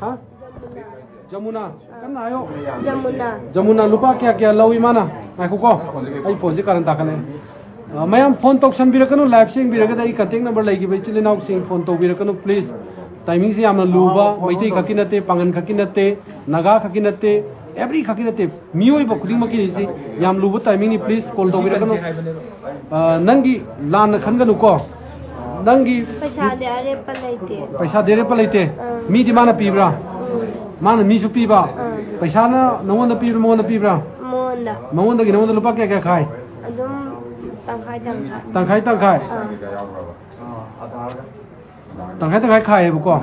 हाँ जमुना कन्ना आयो जमुना लुपा क्या क्या लवी माना आखो को आई फोन से कारण ताकने मैम फोन तो संबिरकनो लाइव सिंग बिरगदा ई कंटेक्ट नंबर लेगी बे चिले नाउ सिंग फोन तो बिरकनो प्लीज टाइमिंग से यामना लुबा मैते खकी नते पांगन खकी नते नागा खकी नते एवरी खकी नते मियोय बकुदिंग मकी से याम लुबा टाइमिंग नि प्लीज कॉल तो बिरकनो नंगी लान खनगनु को नंगी पैसा देरे पलैते मी दि माना पीब्रा माना मीसु पीबा पैसा ना नंगोन द पीब्रा मोन द पीब्रा मोन द नंगोन द लुपा क्या क्या खाय तंखाई खाए बको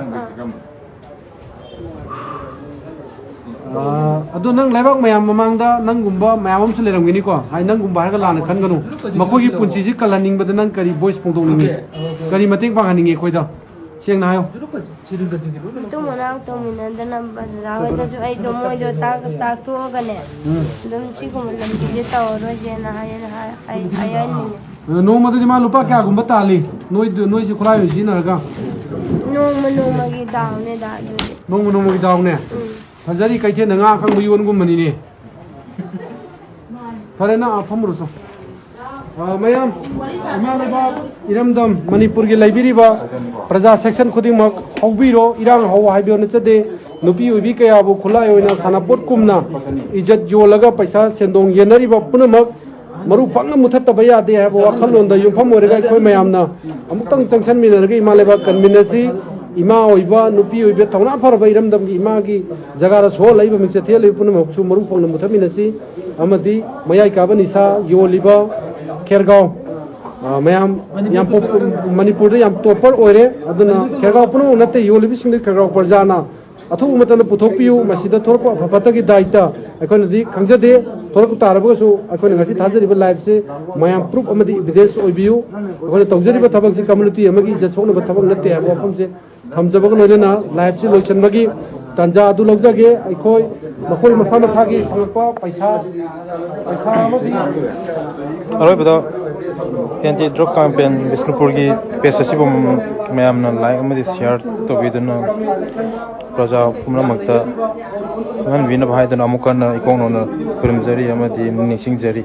अदो नंग लेबाक मयाम ममांगदा नंगुंबा मयाम अमसु लेरंगिनी को हाय नंगुंबा हारगा लाना खनगनु मखोगी पुंसी सि कलनिंग बद नंग करी वॉइस फोंदोंनिंगी करी मतेंग पांगनिंगे कोइदा सेंग ना हायो तो मनाव तो मिनदना बदरावे तो आई दो मोय दो ता तो गने दम ची को मतलब जे तावरो जे ना आई नो मदि मा लुपा क्या गुंबा ताली नोई से खुरायो जी नरगा नो मगी दावने दा नो मगी दावने फजरी कैथे नंगा खंग बुयोन गुमनी ने फरे ना फम रुसो मैम इमा लेबा इरमदम मणिपुर की लाइब्रेरी प्रजा सेक्शन खुदिंग मक हौबीरो इरांग हौ हाइबियो नचदे नुपी उबी कयाबु खुलाई ओइना सानापोट कुमना इज्जत योलगा पैसा सेंदोंग येनरिबा पुनमक मरु फंग मुथत यादे है वाखलों यूफम अखोई मैमना अमुक्तंग चंसन मिनरगे इमा लेबा कन्वीनसी इमा ओइबा नुपी ओइबे थौना फरबा इरमदम की इमा की जगह सो लैब मिक्से लेब पुनमकसु मरु फंग मुथमिनसी अमदी मयाई काबा निसा योलिबा खेरगांव मैम याम मणिपुर याम टॉपर ओइरे अदुना खेरगांव पुनो नते योलिबि सिंग खेरगांव प्रजाना अथु मतन पुथोपियु मसिदा थोरप फपतगी दायित्व अखोनदि खंजदे थोरक तारबगसु अखोन ngasi थाजरिबा लाइव से मयाम प्रूफ अमदि एविडेंस ओइबियु अखोन तौजरिबा थबक से कम्युनिटी अमगी जसोनबा थबक नते है वफम से थमजबग नोजना लाइव से लोइसनबगी तंजा अदु लौजगे अखोय मखोय मसा मसागी फंगपा पैसा अमदि अरोय बदा एंटी ड्रग कैंपेन बिष्णुपुर की पेज असिबम मैमना लाइक अमदि शेयर तोबिदना प्रजा पुनमक्ता मन विन भाइदना अमुकन इकोंगनो खुरमजरी अमदि निसिंगजरी